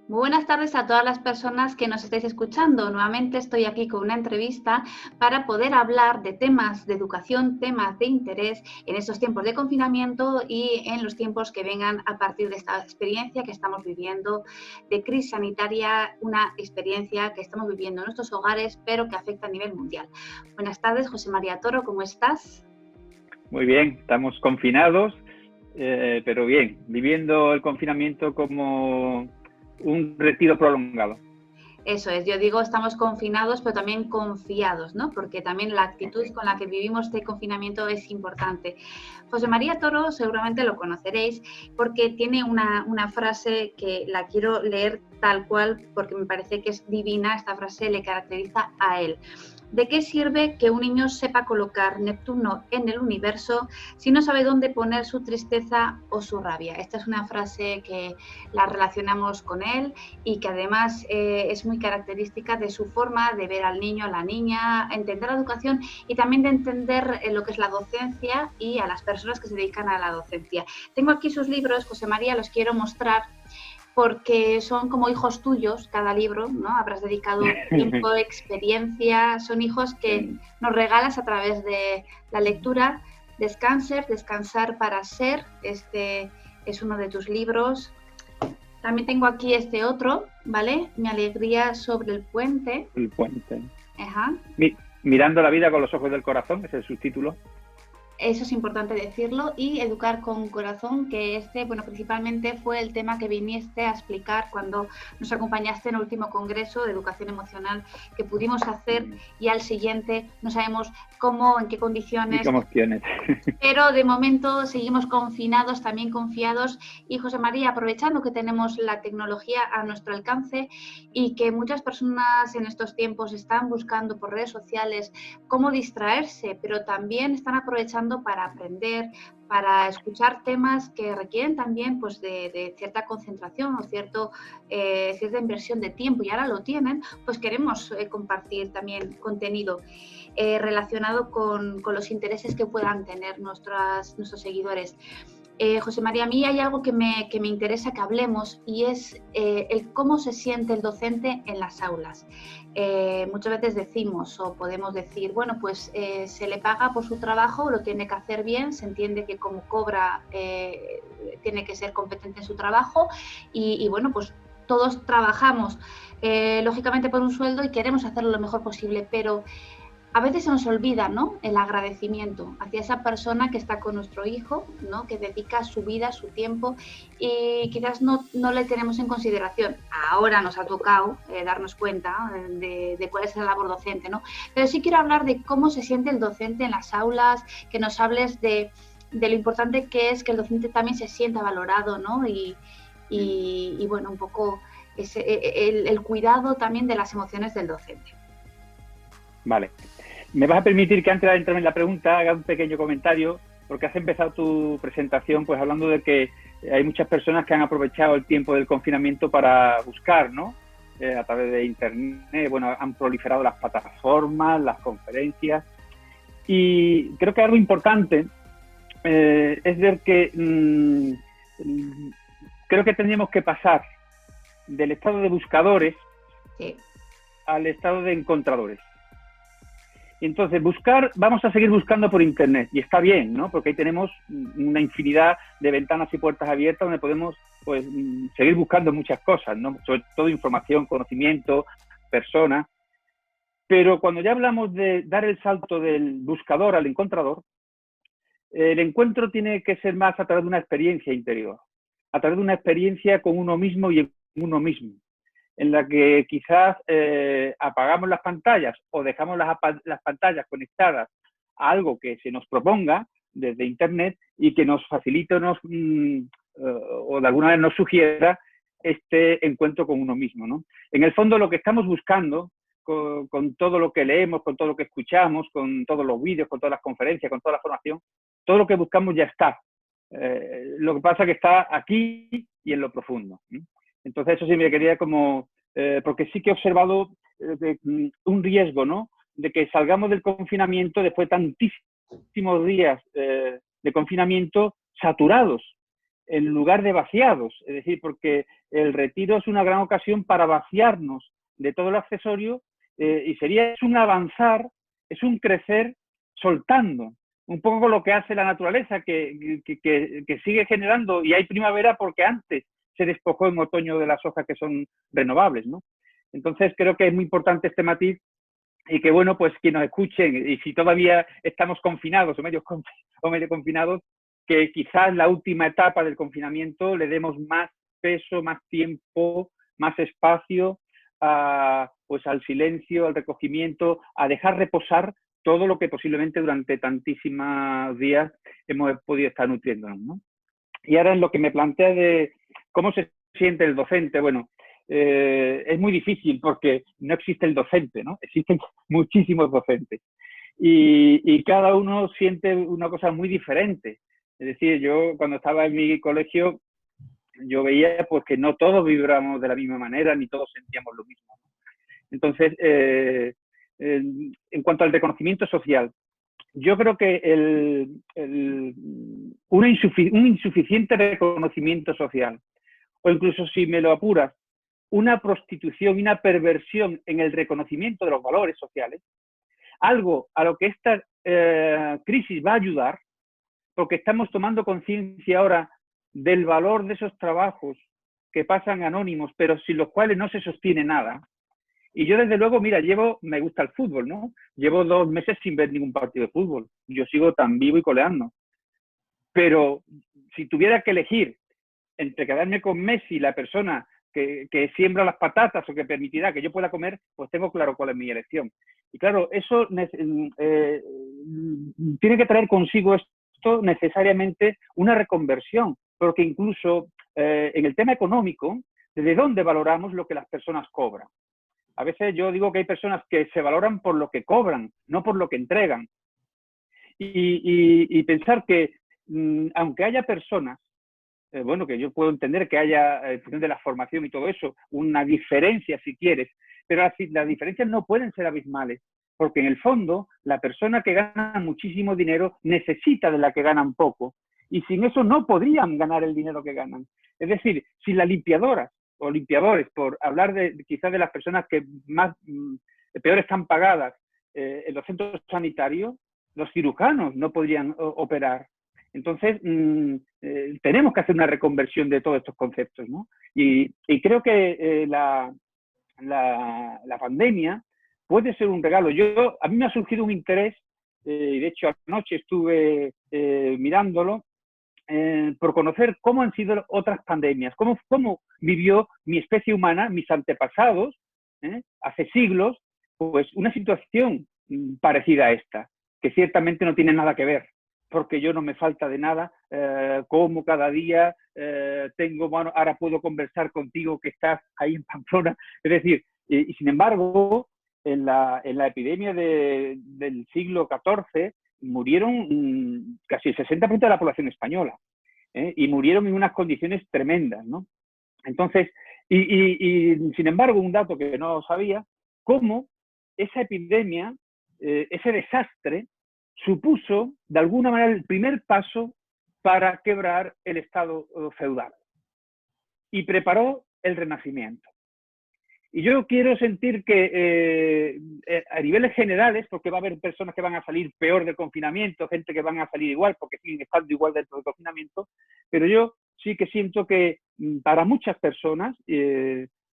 Muy buenas tardes a todas las personas que nos estáis escuchando. Nuevamente estoy aquí con una entrevista para poder hablar de temas de educación, temas de interés en estos tiempos de confinamiento y en los tiempos que vengan a partir de esta experiencia que estamos viviendo de crisis sanitaria, una experiencia que estamos viviendo en nuestros hogares, pero que afecta a nivel mundial. Buenas tardes, José María Toro, ¿cómo estás? Muy bien, estamos confinados, pero bien, viviendo el confinamiento como un retiro prolongado. Eso es, yo digo estamos confinados, pero también confiados, ¿no? Porque también la actitud con la que vivimos este confinamiento es importante. José María Toro seguramente lo conoceréis porque tiene una frase que la quiero leer tal cual porque me parece que es divina, esta frase le caracteriza a él. ¿De qué sirve que un niño sepa colocar Neptuno en el universo si no sabe dónde poner su tristeza o su rabia? Esta es una frase que la relacionamos con él y que además es muy característica de su forma de ver al niño, a la niña, entender la educación y también de entender lo que es la docencia y a las personas que se dedican a la docencia. Tengo aquí sus libros, José María, los quiero mostrar porque son como hijos tuyos, cada libro, ¿no? Habrás dedicado tiempo, experiencia, son hijos que nos regalas a través de la lectura. Descansar para ser, este es uno de tus libros. También tengo aquí este otro, ¿vale? Mi alegría sobre el puente. El puente. Ajá. Mirando la vida con los ojos del corazón, ese es el subtítulo. Eso es importante decirlo. Y educar con corazón, que bueno, principalmente fue el tema que viniste a explicar cuando nos acompañaste en el último congreso de educación emocional que pudimos hacer y al siguiente no sabemos cómo, en qué condiciones. ¿Y cómo tienes? Pero de momento seguimos confinados, también confiados. Y José María, aprovechando que tenemos la tecnología a nuestro alcance y que muchas personas en estos tiempos están buscando por redes sociales cómo distraerse, pero también están aprovechando para aprender, para escuchar temas que requieren también pues, de cierta concentración o cierta inversión de tiempo, y ahora lo tienen, pues queremos compartir también contenido relacionado con los intereses que puedan tener nuestros seguidores. José María, a mí hay algo que me interesa que hablemos y es el cómo se siente el docente en las aulas. Muchas veces decimos o podemos decir, bueno, pues se le paga por su trabajo, lo tiene que hacer bien, se entiende que como cobra tiene que ser competente en su trabajo y bueno, pues todos trabajamos lógicamente por un sueldo y queremos hacerlo lo mejor posible, pero a veces se nos olvida, ¿no?, el agradecimiento hacia esa persona que está con nuestro hijo, ¿no?, que dedica su vida, su tiempo y quizás no le tenemos en consideración. Ahora nos ha tocado darnos cuenta de cuál es la labor docente, ¿no? Pero sí quiero hablar de cómo se siente el docente en las aulas, que nos hables de lo importante que es que el docente también se sienta valorado, ¿no? Y bueno, un poco el cuidado también de las emociones del docente. Vale. ¿Me vas a permitir que antes de entrar en la pregunta haga un pequeño comentario? Porque has empezado tu presentación pues hablando de que hay muchas personas que han aprovechado el tiempo del confinamiento para buscar, ¿no? A través de internet, bueno, han proliferado las plataformas, las conferencias. Y creo que algo importante es ver que creo que tendríamos que pasar del estado de buscadores al estado de encontradores. Entonces, vamos a seguir buscando por internet, y está bien, ¿no? Porque ahí tenemos una infinidad de ventanas y puertas abiertas donde podemos pues, seguir buscando muchas cosas, ¿no? Sobre todo información, conocimiento, personas. Pero cuando ya hablamos de dar el salto del buscador al encontrador, el encuentro tiene que ser más a través de una experiencia interior, a través de una experiencia con uno mismo y en uno mismo, en la que quizás apagamos las pantallas o dejamos las pantallas conectadas a algo que se nos proponga desde internet y que nos facilite o de alguna manera nos sugiera este encuentro con uno mismo, ¿no? En el fondo lo que estamos buscando con todo lo que leemos, con todo lo que escuchamos, con todos los vídeos, con todas las conferencias, con toda la formación, todo lo que buscamos ya está. Lo que pasa es que está aquí y en lo profundo. Entonces eso sí me quería porque sí que he observado un riesgo, ¿no?, de que salgamos del confinamiento después de tantísimos días de confinamiento saturados en lugar de vaciados. Es decir, porque el retiro es una gran ocasión para vaciarnos de todo lo accesorio y sería es un avanzar, es un crecer soltando. Un poco lo que hace la naturaleza, que sigue generando, y hay primavera porque antes se despojó en otoño de las hojas que son renovables, ¿no? Entonces creo que es muy importante este matiz y que, bueno, pues que nos escuchen, y si todavía estamos confinados o medio confinados, que quizás la última etapa del confinamiento le demos más peso, más tiempo, más espacio pues al silencio, al recogimiento, a dejar reposar todo lo que posiblemente durante tantísimos días hemos podido estar nutriéndonos, ¿no? Y ahora en lo que me plantea de cómo se siente el docente, bueno, es muy difícil porque no existe el docente, ¿no? Existen muchísimos docentes y cada uno siente una cosa muy diferente. Es decir, yo cuando estaba en mi colegio, yo veía pues que no todos vibramos de la misma manera ni todos sentíamos lo mismo. Entonces, en cuanto al reconocimiento social, yo creo que un insuficiente reconocimiento social, o incluso si me lo apuras, una prostitución y una perversión en el reconocimiento de los valores sociales, algo a lo que esta crisis va a ayudar, porque estamos tomando conciencia ahora del valor de esos trabajos que pasan anónimos, pero sin los cuales no se sostiene nada. Y yo, desde luego, mira, me gusta el fútbol, ¿no? Llevo 2 meses sin ver ningún partido de fútbol. Yo sigo tan vivo y coleando. Pero si tuviera que elegir entre quedarme con Messi, la persona que siembra las patatas o que permitirá que yo pueda comer, pues tengo claro cuál es mi elección. Y claro, eso tiene que traer consigo esto necesariamente una reconversión, porque incluso en el tema económico, ¿de dónde valoramos lo que las personas cobran? A veces yo digo que hay personas que se valoran por lo que cobran, no por lo que entregan. Y pensar que, aunque haya personas, bueno, que yo puedo entender que haya, en función de la formación y todo eso, una diferencia si quieres, pero las diferencias no pueden ser abismales, porque en el fondo la persona que gana muchísimo dinero necesita de la que ganan poco, y sin eso no podrían ganar el dinero que ganan. Es decir, si las limpiadoras o limpiadores, por hablar quizás de las personas que más peor están pagadas en los centros sanitarios, los cirujanos no podrían operar. Entonces, tenemos que hacer una reconversión de todos estos conceptos, ¿no? Y creo que la pandemia puede ser un regalo. A mí me ha surgido un interés, y de hecho anoche estuve mirándolo, por conocer cómo han sido otras pandemias, cómo vivió mi especie humana, mis antepasados, hace siglos, pues una situación parecida a esta, que ciertamente no tiene nada que ver, porque yo no me falta de nada, como cada día bueno, ahora puedo conversar contigo que estás ahí en Pamplona, es decir, y sin embargo, en la epidemia del siglo XIV, murieron casi el 60% de la población española, y murieron en unas condiciones tremendas, ¿no? Entonces, y sin embargo, un dato que no sabía, cómo esa epidemia, ese desastre, supuso de alguna manera el primer paso para quebrar el Estado feudal y preparó el Renacimiento. Y yo quiero sentir que a niveles generales, porque va a haber personas que van a salir peor del confinamiento, gente que van a salir igual porque siguen estando igual dentro del confinamiento, pero yo sí que siento que para muchas personas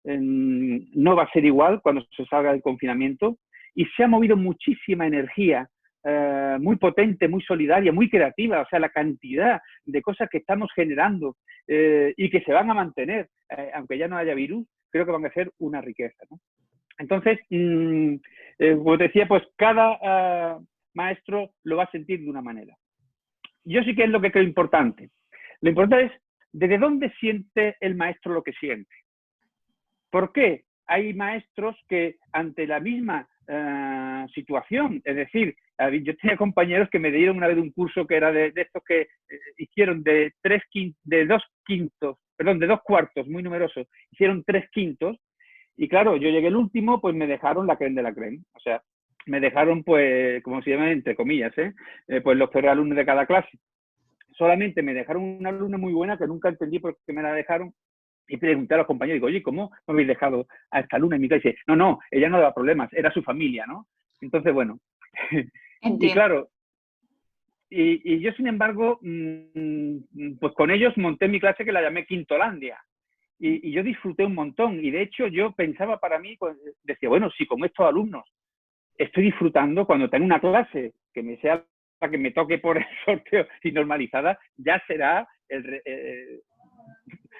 no va a ser igual cuando se salga del confinamiento, y se ha movido muchísima energía muy potente, muy solidaria, muy creativa, o sea, la cantidad de cosas que estamos generando y que se van a mantener, aunque ya no haya virus, creo que van a ser una riqueza, ¿no? Entonces, como decía, pues cada maestro lo va a sentir de una manera. Yo sí que es lo que creo importante. Lo importante es desde dónde siente el maestro lo que siente. ¿Por qué? Hay maestros que ante la misma situación, es decir, yo tenía compañeros que me dieron una vez un curso que era de estos que hicieron de 2 cuartos, muy numerosos, hicieron 3 quintos, y claro, yo llegué el último, pues me dejaron la crème de la crème, o sea, me dejaron, pues, como se llama, entre comillas, pues los peores alumnos de cada clase. solamente me dejaron una alumna muy buena que nunca entendí por qué me la dejaron. Y pregunté a los compañeros, digo, oye, ¿cómo me habéis dejado a esta alumna en mi clase? Y dice, no, ella no daba problemas, era su familia, ¿no? Entonces, bueno, y claro, y yo, sin embargo, pues con ellos monté mi clase que la llamé Quintolandia. Y yo disfruté un montón. Y de hecho, yo pensaba para mí, pues, decía, bueno, si con estos alumnos estoy disfrutando, cuando tengo una clase que me sea la que me toque por el sorteo y normalizada, ya será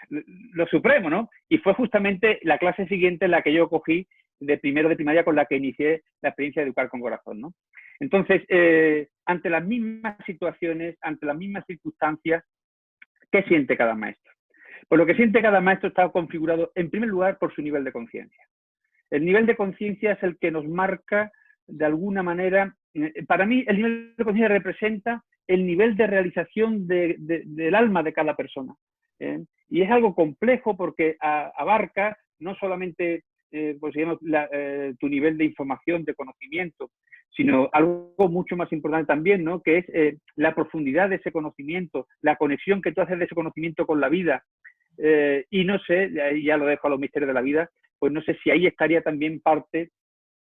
lo supremo, ¿no? Y fue justamente la clase siguiente la que yo cogí de primero de primaria con la que inicié la experiencia de Educar con Corazón, ¿no? Entonces, ante las mismas situaciones, ante las mismas circunstancias, ¿qué siente cada maestro? Pues lo que siente cada maestro está configurado, en primer lugar, por su nivel de conciencia. El nivel de conciencia es el que nos marca, de alguna manera, para mí el nivel de conciencia representa el nivel de realización del alma de cada persona. Y es algo complejo porque abarca no solamente pues, digamos, tu nivel de información, de conocimiento, sino algo mucho más importante también, ¿no? Que es la profundidad de ese conocimiento, la conexión que tú haces de ese conocimiento con la vida. Y no sé, ya lo dejo a los misterios de la vida, pues no sé si ahí estaría también parte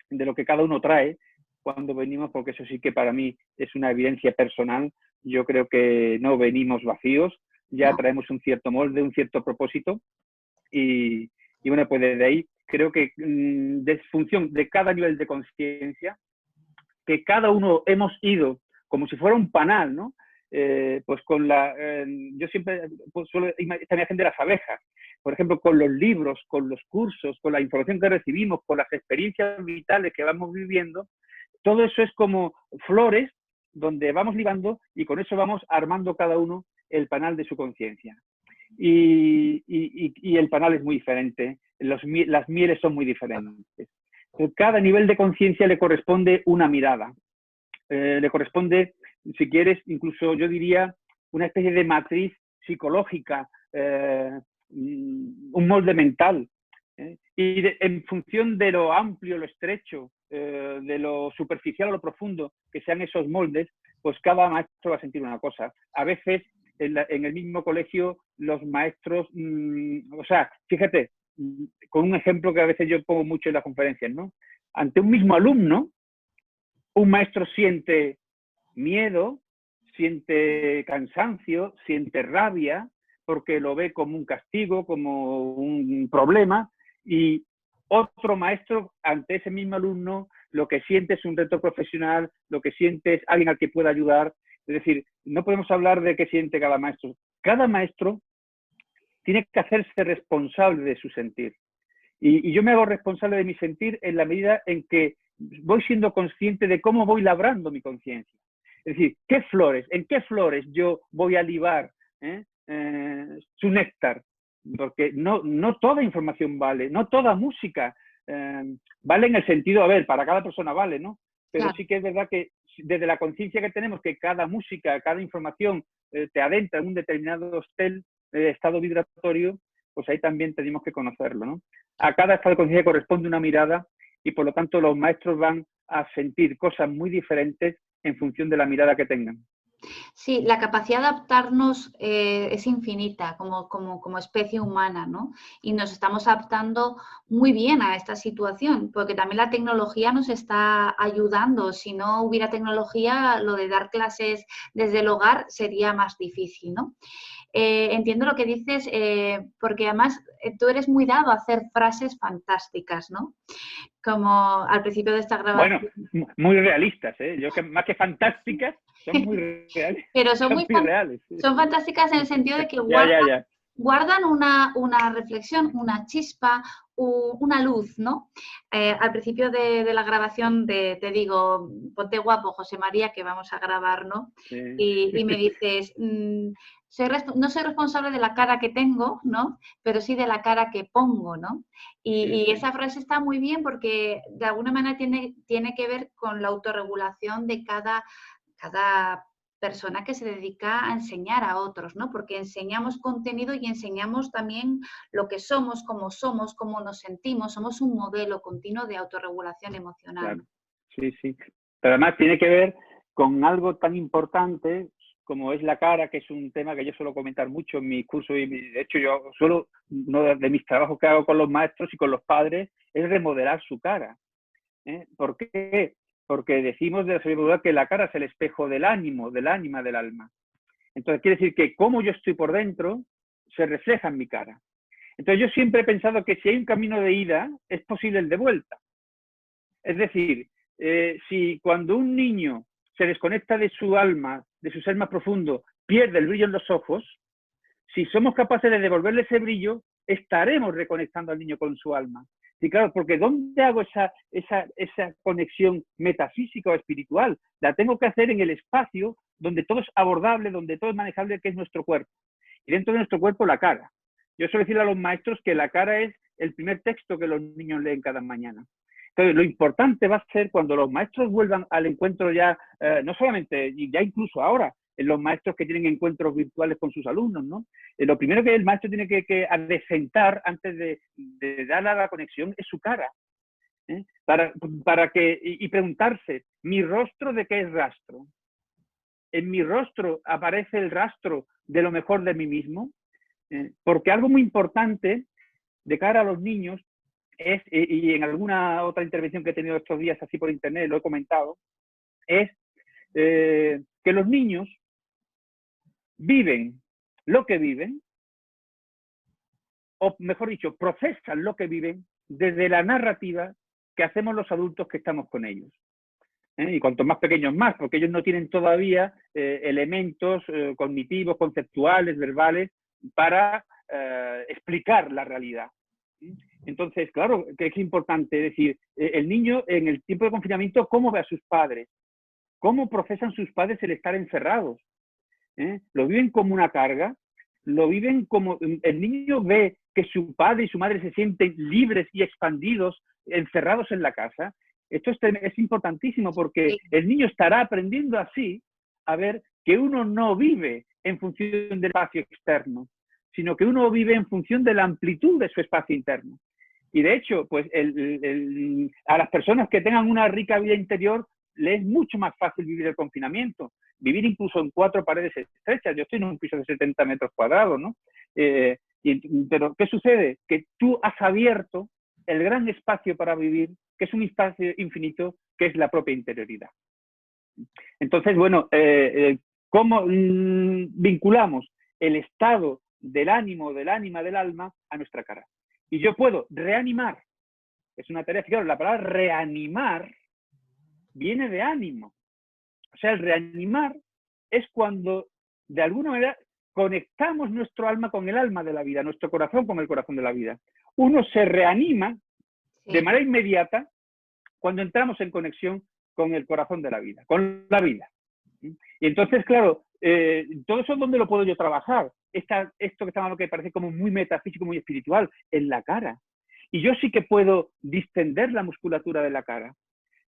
de lo que cada uno trae cuando venimos, porque eso sí que para mí es una evidencia personal. Yo creo que no venimos vacíos, ya traemos un cierto molde, un cierto propósito, y bueno, pues desde ahí creo que de función de cada nivel de conciencia, que cada uno hemos ido como si fuera un panal, ¿no? Pues con yo siempre pues, suelo esta imagen de las abejas, por ejemplo, con los libros, con los cursos, con la información que recibimos, con las experiencias vitales que vamos viviendo, todo eso es como flores donde vamos ligando y con eso vamos armando cada uno el panal de su conciencia. Y el panal es muy diferente, las mieles son muy diferentes. Cada nivel de conciencia le corresponde una mirada, le corresponde, si quieres, incluso yo diría, una especie de matriz psicológica, un molde mental. Y en función de lo amplio, lo estrecho, de lo superficial o lo profundo que sean esos moldes, pues cada maestro va a sentir una cosa. A veces en el mismo colegio los maestros, o sea, fíjate, con un ejemplo que a veces yo pongo mucho en las conferencias, ¿no? Ante un mismo alumno, un maestro siente miedo, siente cansancio, siente rabia, porque lo ve como un castigo, como un problema, y otro maestro ante ese mismo alumno lo que siente es un reto profesional, lo que siente es alguien al que pueda ayudar. Es decir, no podemos hablar de qué siente cada maestro. Cada maestro tiene que hacerse responsable de su sentir. Y yo me hago responsable de mi sentir en la medida en que voy siendo consciente de cómo voy labrando mi conciencia. Es decir, en qué flores yo voy a libar su néctar. Porque no toda información vale, no toda música vale en el sentido, a ver, para cada persona vale, ¿no? Pero claro, sí que es verdad que desde la conciencia que tenemos, que cada música, cada información te adentra en un determinado estado vibratorio, pues ahí también tenemos que conocerlo, ¿no? A cada estado de conciencia corresponde una mirada y por lo tanto los maestros van a sentir cosas muy diferentes en función de la mirada que tengan. Sí, la capacidad de adaptarnos es infinita como especie humana, ¿no? Y nos estamos adaptando muy bien a esta situación, porque también la tecnología nos está ayudando. Si no hubiera tecnología, lo de dar clases desde el hogar sería más difícil, ¿no? Entiendo lo que dices, porque además tú eres muy dado a hacer frases fantásticas, ¿no? Como al principio de esta grabación. Bueno, muy realistas, ¿eh? Yo que más que fantásticas, son muy reales. Pero son muy reales. Son fantásticas en el sentido de que guardan una reflexión, una chispa, una luz, ¿no? Al principio de la grabación te digo, ponte guapo, José María, que vamos a grabar, ¿no? Sí. Y me dices, no soy responsable de la cara que tengo, ¿no? Pero sí de la cara que pongo, ¿no? Y esa frase está muy bien porque de alguna manera tiene que ver con la autorregulación de cada persona que se dedica a enseñar a otros, ¿no? Porque enseñamos contenido y enseñamos también lo que somos, cómo nos sentimos, somos un modelo continuo de autorregulación emocional. Claro. Sí, sí. Pero además tiene que ver con algo tan importante, como es la cara, que es un tema que yo suelo comentar mucho en mis cursos, y de hecho yo suelo, uno de mis trabajos que hago con los maestros y con los padres es remodelar su cara. ¿Por qué? Porque decimos de la sabiduría que la cara es el espejo del ánimo, del ánima, del alma. Entonces quiere decir que como yo estoy por dentro, se refleja en mi cara. Entonces yo siempre he pensado que si hay un camino de ida, es posible el de vuelta. Es decir, si cuando un niño se desconecta de su alma, de su ser más profundo, pierde el brillo en los ojos, si somos capaces de devolverle ese brillo, estaremos reconectando al niño con su alma. Y claro, porque ¿dónde hago esa conexión metafísica o espiritual? La tengo que hacer en el espacio donde todo es abordable, donde todo es manejable, que es nuestro cuerpo. Y dentro de nuestro cuerpo, la cara. Yo suelo decirle a los maestros que la cara es el primer texto que los niños leen cada mañana. Entonces, lo importante va a ser cuando los maestros vuelvan al encuentro ya, no solamente, ya incluso ahora, en los maestros que tienen encuentros virtuales con sus alumnos, ¿no? Lo primero que el maestro tiene que adecentar antes de dar a la conexión es su cara. Y preguntarse, ¿mi rostro de qué es rastro? ¿En mi rostro aparece el rastro de lo mejor de mí mismo? Porque algo muy importante de cara a los niños es, y en alguna otra intervención que he tenido estos días así por internet, lo he comentado, es que los niños viven lo que viven, o mejor dicho, procesan lo que viven desde la narrativa que hacemos los adultos que estamos con ellos. Y cuanto más pequeños más, porque ellos no tienen todavía elementos cognitivos, conceptuales, verbales, para explicar la realidad. Entonces, claro, que es importante decir, el niño en el tiempo de confinamiento, ¿cómo ve a sus padres? ¿Cómo procesan sus padres el estar encerrados? Lo viven como una carga, lo viven como... El niño ve que su padre y su madre se sienten libres y expandidos, encerrados en la casa. Esto es importantísimo porque el niño estará aprendiendo así a ver que uno no vive en función del espacio externo, sino que uno vive en función de la amplitud de su espacio interno. Y de hecho, pues a las personas que tengan una rica vida interior, les es mucho más fácil vivir el confinamiento, vivir incluso en 4 paredes estrechas. Yo estoy en un piso de 70 metros cuadrados, ¿no? Pero, ¿qué sucede? Que tú has abierto el gran espacio para vivir, que es un espacio infinito, que es la propia interioridad. Entonces, bueno, ¿cómo vinculamos el estado del ánimo, del ánima, del alma a nuestra cara? Y yo puedo reanimar, es una tarea, fijaros, la palabra reanimar viene de ánimo. O sea, el reanimar es cuando, de alguna manera, conectamos nuestro alma con el alma de la vida, nuestro corazón con el corazón de la vida. Uno se reanima de manera inmediata cuando entramos en conexión con el corazón de la vida, con la vida. Y entonces, claro, todo eso, ¿dónde lo puedo yo trabajar? Esto que estamos hablando, que parece como muy metafísico, muy espiritual, en la cara. Y yo sí que puedo distender la musculatura de la cara.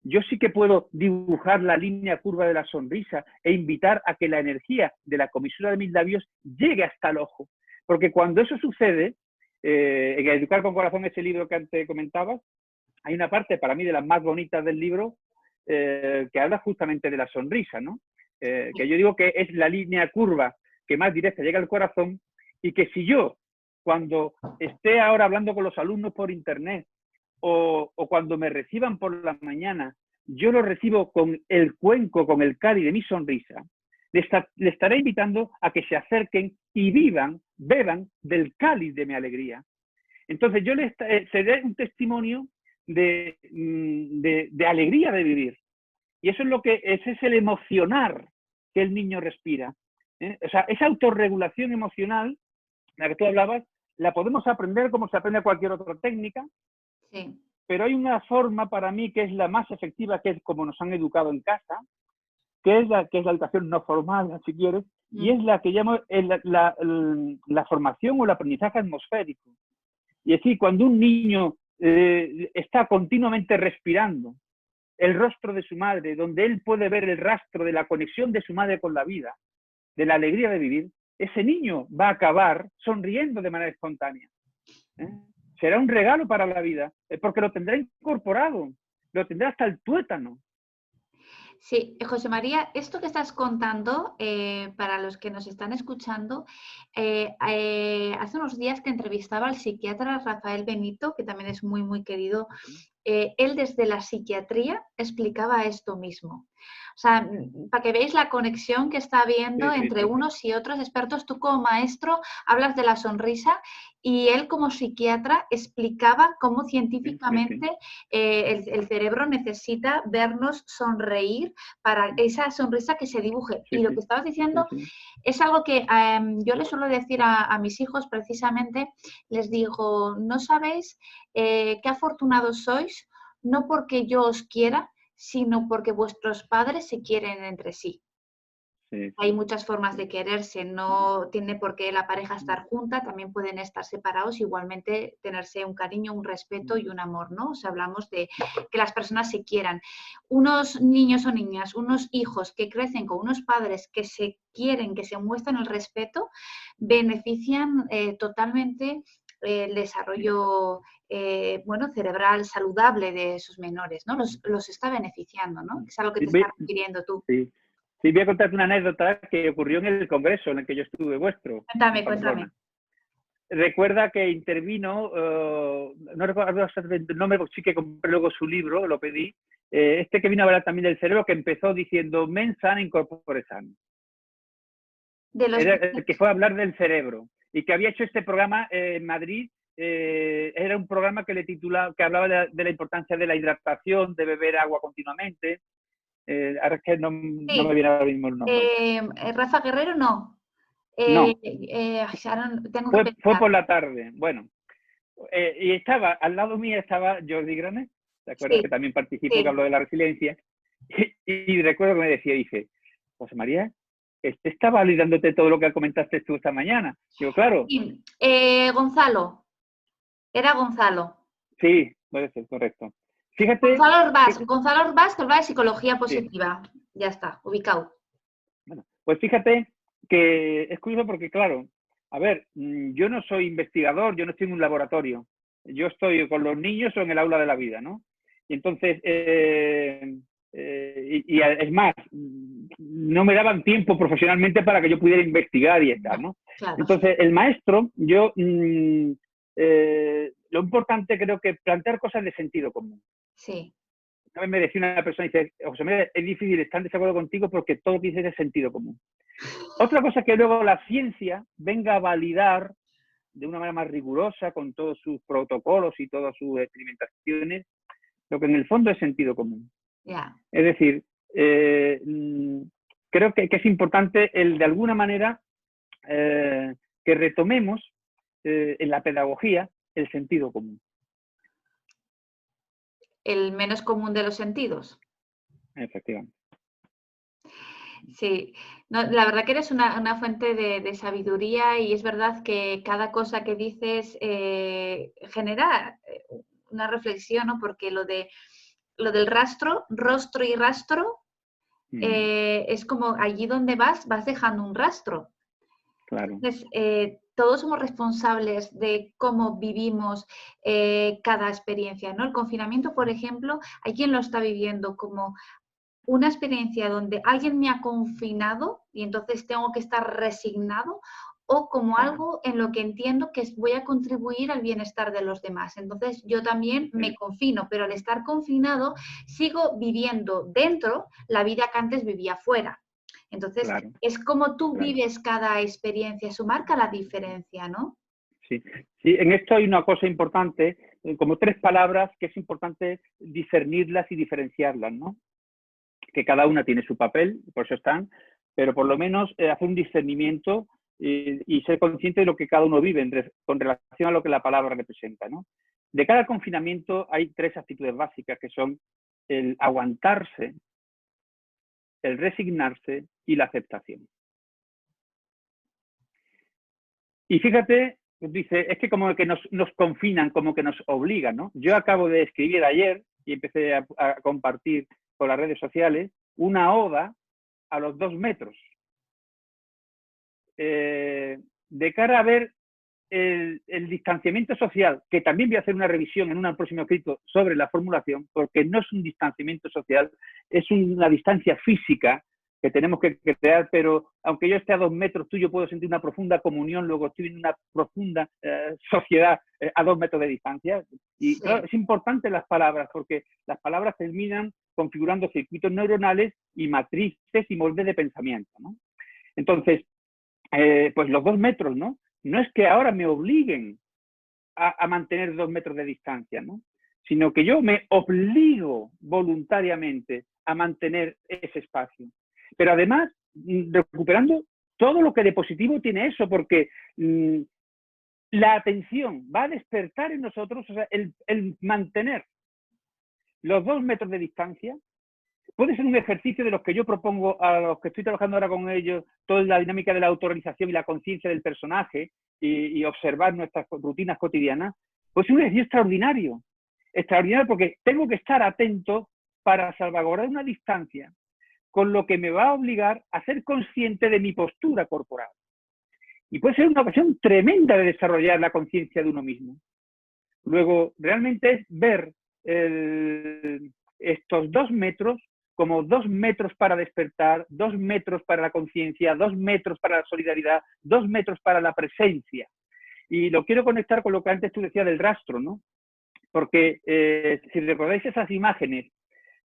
Yo sí que puedo dibujar la línea curva de la sonrisa e invitar a que la energía de la comisura de mis labios llegue hasta el ojo. Porque cuando eso sucede, en Educar con Corazón, ese libro que antes comentabas, hay una parte para mí de las más bonitas del libro que habla justamente de la sonrisa, ¿no? Que yo digo que es la línea curva que más directa llega al corazón, y que si yo, cuando esté ahora hablando con los alumnos por internet, o cuando me reciban por la mañana, yo lo recibo con el cuenco, con el cáliz de mi sonrisa, le estaré invitando a que se acerquen y beban del cáliz de mi alegría. Entonces yo les seré un testimonio de alegría de vivir. Y eso es ese es el emocionar que el niño respira. O sea, esa autorregulación emocional, la que tú hablabas, la podemos aprender como se aprende cualquier otra técnica. Sí. Pero hay una forma para mí que es la más efectiva, que es como nos han educado en casa, que es la educación no formal, si quieres, y es la que llamo la formación o el aprendizaje atmosférico. Y es decir, cuando un niño está continuamente respirando el rostro de su madre, donde él puede ver el rastro de la conexión de su madre con la vida, de la alegría de vivir, ese niño va a acabar sonriendo de manera espontánea. Será un regalo para la vida, porque lo tendrá incorporado, lo tendrá hasta el tuétano. Sí, José María, esto que estás contando, para los que nos están escuchando, hace unos días que entrevistaba al psiquiatra Rafael Benito, que también es muy, muy querido. Él desde la psiquiatría explicaba esto mismo. O sea, para que veáis la conexión que está habiendo Sí, sí, entre sí, sí. unos y otros expertos. Tú como maestro hablas de la sonrisa y él como psiquiatra explicaba cómo Sí, sí, sí. científicamente el cerebro necesita vernos sonreír para esa sonrisa que se dibuje. Sí, Y lo que sí, estabas sí, diciendo sí. es algo que yo les suelo decir a mis hijos precisamente, les digo, no sabéis qué afortunados sois, no porque yo os quiera, sino porque vuestros padres se quieren entre sí. Sí, Hay sí. muchas formas de quererse, no tiene por qué la pareja estar junta, también pueden estar separados, igualmente tenerse un cariño, un respeto y un amor, ¿no? O sea, hablamos de que las personas se quieran. Unos niños o niñas, unos hijos que crecen con unos padres que se quieren, que se muestran el respeto, benefician totalmente el desarrollo bueno, cerebral saludable de esos menores, ¿no? Los está beneficiando, ¿no? Que es a lo que te estás refiriendo tú. Sí, sí, voy a contarte una anécdota que ocurrió en el congreso en el que yo estuve vuestro, en Cuéntame, cuéntame. Pamplona. Recuerda que intervino, no recuerdo exactamente el nombre, porque sí que compré luego su libro, lo pedí, este que vino a hablar también del cerebro, que empezó diciendo mens sana in corpore sano. De los... Era el que fue a hablar del cerebro y que había hecho este programa en Madrid. Era un programa que le titulaba, que hablaba de la importancia de la hidratación, de beber agua continuamente. Ahora es que no me Sí, viene ahora mismo el nombre. Rafa Guerrero no. No, Tengo que fue pensar. por la tarde. Bueno, y estaba, al lado mío estaba Jordi Granet, ¿te acuerdas? Sí, Que también participó, que sí. habló de la resiliencia. Y recuerdo que me decía, dice, José María, este está validándote todo lo que comentaste tú esta mañana. Digo, claro, Sí, Gonzalo, era Gonzalo. sí, puede ser, correcto. Fíjate, Gonzalo Orbás, que habla de psicología sí, positiva. Ya está, ubicado. bueno, pues fíjate que es curioso porque, claro, a ver, yo no soy investigador, yo no estoy en un laboratorio, yo estoy con los niños o en el aula de la vida, ¿no? Y entonces, es más, no me daban tiempo profesionalmente para que yo pudiera investigar y estar, ¿no? Claro, Entonces, el maestro, lo importante creo que plantear cosas de sentido común. sí. Una vez me decía una persona, dice, José María, es difícil estar en desacuerdo contigo porque todo dice de sentido común. Otra cosa es que luego la ciencia venga a validar de una manera más rigurosa, con todos sus protocolos y todas sus experimentaciones, lo que en el fondo es sentido común. Ya. Es decir, creo que es importante el, de alguna manera, que retomemos en la pedagogía el sentido común. El menos común de los sentidos. Efectivamente. Sí, no, la verdad que eres una fuente de sabiduría y es verdad que cada cosa que dices genera una reflexión, ¿no? Porque lo del rastro, rostro y rastro, es como allí donde vas dejando un rastro. Claro. Entonces, todos somos responsables de cómo vivimos cada experiencia, ¿no? El confinamiento, por ejemplo, hay quien lo está viviendo como una experiencia donde alguien me ha confinado y entonces tengo que estar resignado o como algo en lo que entiendo que voy a contribuir al bienestar de los demás. Entonces yo también me confino, pero al estar confinado sigo viviendo dentro la vida que antes vivía fuera. Entonces Claro, es como tú claro. vives cada experiencia, eso marca la diferencia, ¿no? Sí, sí, en esto hay una cosa importante, como 3 palabras que es importante discernirlas y diferenciarlas, ¿no? Que cada una tiene su papel, por eso están, pero por lo menos hacer un discernimiento y ser consciente de lo que cada uno vive con relación a lo que la palabra representa, ¿no? De cada confinamiento hay 3 actitudes básicas que son el aguantarse, el resignarse y la aceptación. Y fíjate, dice, es que como que nos confinan, como que nos obligan, ¿no? Yo acabo de escribir ayer y empecé a compartir por las redes sociales una oda a los 2 metros. De cara a ver el distanciamiento social, que también voy a hacer una revisión en un próximo escrito sobre la formulación, porque no es un distanciamiento social, es una distancia física que tenemos que crear, pero aunque yo esté a 2 metros tuyo, puedo sentir una profunda comunión, luego estoy en una profunda sociedad a 2 metros de distancia. Y claro, es importante las palabras, porque las palabras terminan configurando circuitos neuronales y matrices y moldes de pensamiento, ¿no? Entonces, pues los 2 metros, ¿no? No es que ahora me obliguen a mantener 2 metros de distancia, ¿no? Sino que yo me obligo voluntariamente a mantener ese espacio. Pero además, recuperando todo lo que de positivo tiene eso, porque la atención va a despertar en nosotros, o sea, el mantener los 2 metros de distancia puede ser un ejercicio de los que yo propongo a los que estoy trabajando ahora con ellos, toda la dinámica de la autorrealización y la conciencia del personaje y observar nuestras rutinas cotidianas, pues es un ejercicio extraordinario. Extraordinario porque tengo que estar atento para salvaguardar una distancia, con lo que me va a obligar a ser consciente de mi postura corporal. Y puede ser una ocasión tremenda de desarrollar la conciencia de uno mismo. Luego, realmente es ver estos 2 metros como 2 metros para despertar, 2 metros para la conciencia, 2 metros para la solidaridad, 2 metros para la presencia. Y lo quiero conectar con lo que antes tú decías del rastro, ¿no? Porque si recordáis esas imágenes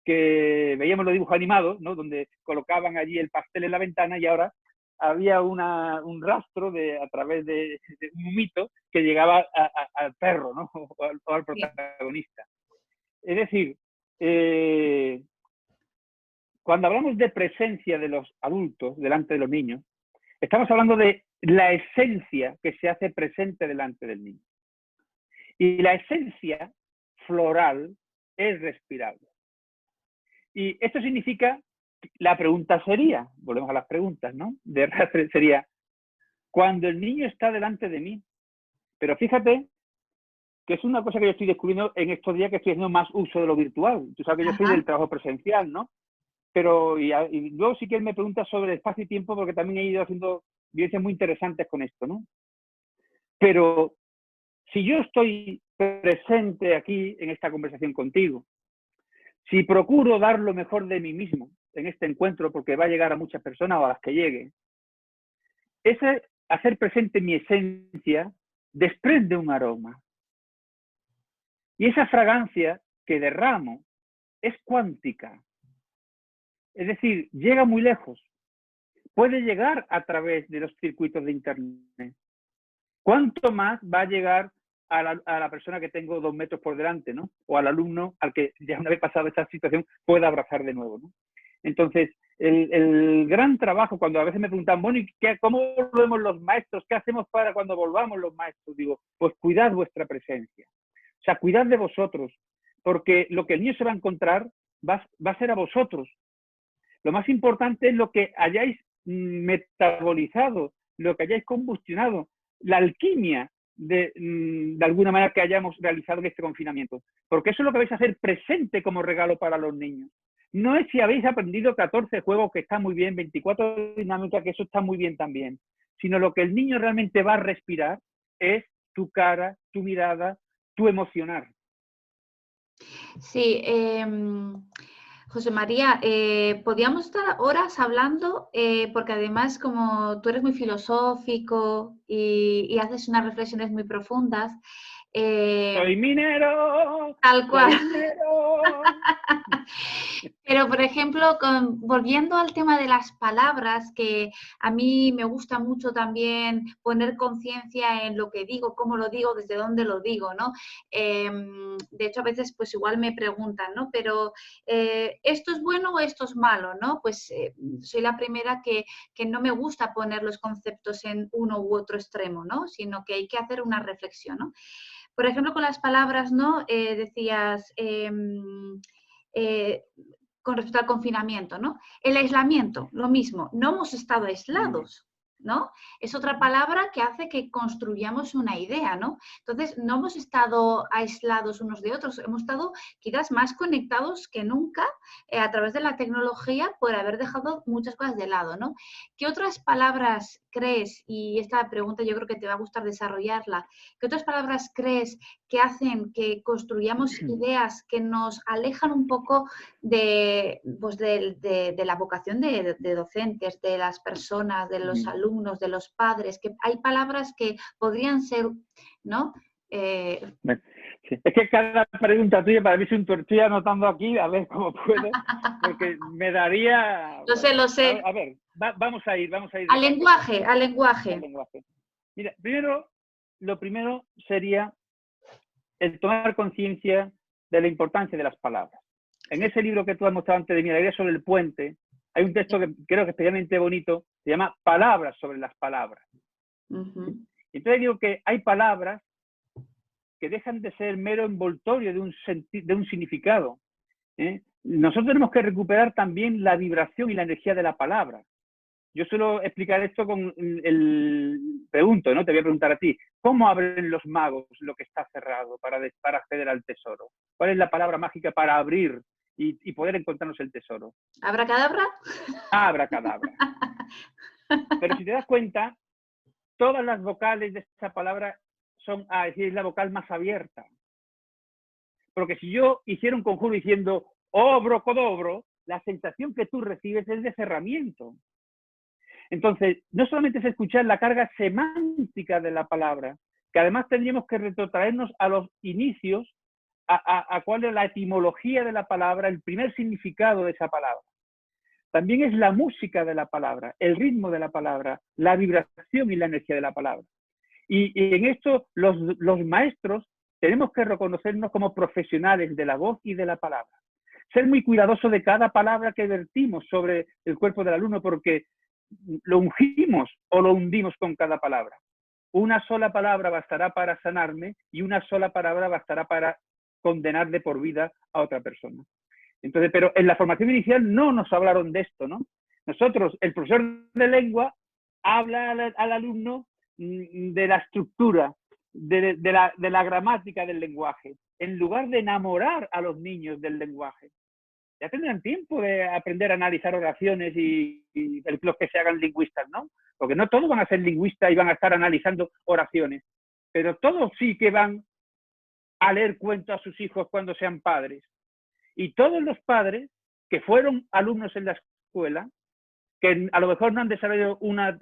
que veíamos los dibujos animados, ¿no? Donde colocaban allí el pastel en la ventana y ahora había un rastro a través de un mito que llegaba al perro, ¿no? o al protagonista. Es decir, cuando hablamos de presencia de los adultos delante de los niños, estamos hablando de la esencia que se hace presente delante del niño. Y la esencia floral es respirable. Y esto significa, la pregunta sería, volvemos a las preguntas, ¿no? Sería, cuando el niño está delante de mí, pero fíjate que es una cosa que yo estoy descubriendo en estos días que estoy haciendo más uso de lo virtual. Tú sabes que yo soy del trabajo presencial, ¿no? Pero, y luego sí que él me pregunta sobre espacio y tiempo, porque también he ido haciendo vivencias muy interesantes con esto, ¿no? Pero si yo estoy presente aquí en esta conversación contigo, si procuro dar lo mejor de mí mismo en este encuentro, porque va a llegar a muchas personas o a las que llegue, ese hacer presente mi esencia desprende un aroma. Y esa fragancia que derramo es cuántica. Es decir, llega muy lejos. Puede llegar a través de los circuitos de Internet. ¿Cuánto más va a llegar a la persona que tengo 2 metros por delante, ¿no? O al alumno al que ya una vez pasado esta situación pueda abrazar de nuevo, ¿no? Entonces, el gran trabajo, cuando a veces me preguntan, bueno, ¿y cómo volvemos los maestros? ¿Qué hacemos para cuando volvamos los maestros? Digo, pues cuidad vuestra presencia. O sea, cuidad de vosotros, porque lo que el niño se va a encontrar va a ser a vosotros. Lo más importante es lo que hayáis metabolizado, lo que hayáis combustionado, la alquimia de alguna manera que hayamos realizado en este confinamiento. Porque eso es lo que vais a hacer presente como regalo para los niños. No es si habéis aprendido 14 juegos, que está muy bien, 24 dinámicas, que eso está muy bien también, sino lo que el niño realmente va a respirar es tu cara, tu mirada, tu emocionar. Sí, José María, podríamos estar horas hablando, porque además como tú eres muy filosófico y haces unas reflexiones muy profundas. Soy minero. Tal cual. Soy minero. Pero, por ejemplo, volviendo al tema de las palabras, que a mí me gusta mucho también poner conciencia en lo que digo, cómo lo digo, desde dónde lo digo, ¿no? De hecho, a veces pues igual me preguntan, ¿no? Pero, ¿esto es bueno o esto es malo, no? Pues soy la primera que no me gusta poner los conceptos en uno u otro extremo, ¿no? Sino que hay que hacer una reflexión, ¿no? Por ejemplo, con las palabras, ¿no? Decías... con respecto al confinamiento, ¿no? El aislamiento, lo mismo, no hemos estado aislados. ¿no? Es otra palabra que hace que construyamos una idea, ¿no? Entonces, no hemos estado aislados unos de otros, hemos estado quizás más conectados que nunca a través de la tecnología por haber dejado muchas cosas de lado, ¿no? ¿Qué otras palabras crees, y esta pregunta yo creo que te va a gustar desarrollarla, qué otras palabras crees que hacen que construyamos ideas que nos alejan un poco de, pues de la vocación de docentes, de las personas, de los alumnos, de los padres, que hay palabras que podrían ser, ¿no? Sí. Es que cada pregunta tuya para mí es un tortillo, estoy anotando aquí a ver cómo puedo, porque me daría... Lo sé, lo sé. A ver, vamos a ir. Al lenguaje, al lenguaje. Al lenguaje. Mira, lo primero sería el tomar conciencia de la importancia de las palabras. En ese libro que tú has mostrado antes de mí, La idea sobre el puente, hay un texto que creo que es especialmente bonito, se llama Palabras sobre las palabras. Entonces digo que hay palabras que dejan de ser mero envoltorio de un significado. Nosotros tenemos que recuperar también la vibración y la energía de la palabra. Yo suelo explicar esto con pregunto, ¿no? Te voy a preguntar a ti, ¿cómo abren los magos lo que está cerrado para acceder al tesoro? ¿Cuál es la palabra mágica para abrir y poder encontrarnos el tesoro? ¿Abracadabra? Abracadabra. Pero si te das cuenta, todas las vocales de esa palabra son, es la vocal más abierta. Porque si yo hiciera un conjuro diciendo obrocodobro, la sensación que tú recibes es de cerramiento. Entonces, no solamente es escuchar la carga semántica de la palabra, que además tendríamos que retrotraernos a los inicios, a cuál es la etimología de la palabra, el primer significado de esa palabra. También es la música de la palabra, el ritmo de la palabra, la vibración y la energía de la palabra. Y en esto los maestros tenemos que reconocernos como profesionales de la voz y de la palabra. Ser muy cuidadosos de cada palabra que vertimos sobre el cuerpo del alumno, porque lo ungimos o lo hundimos con cada palabra. Una sola palabra bastará para sanarme y una sola palabra bastará para condenar de por vida a otra persona. Entonces, pero en la formación inicial no nos hablaron de esto, ¿no? Nosotros, el profesor de lengua habla al alumno de la estructura, de la gramática del lenguaje, en lugar de enamorar a los niños del lenguaje. Ya tendrán tiempo de aprender a analizar oraciones y los que se hagan lingüistas, ¿no? Porque no todos van a ser lingüistas y van a estar analizando oraciones, pero todos sí que van a leer cuentos a sus hijos cuando sean padres. Y todos los padres que fueron alumnos en la escuela, que a lo mejor no han desarrollado una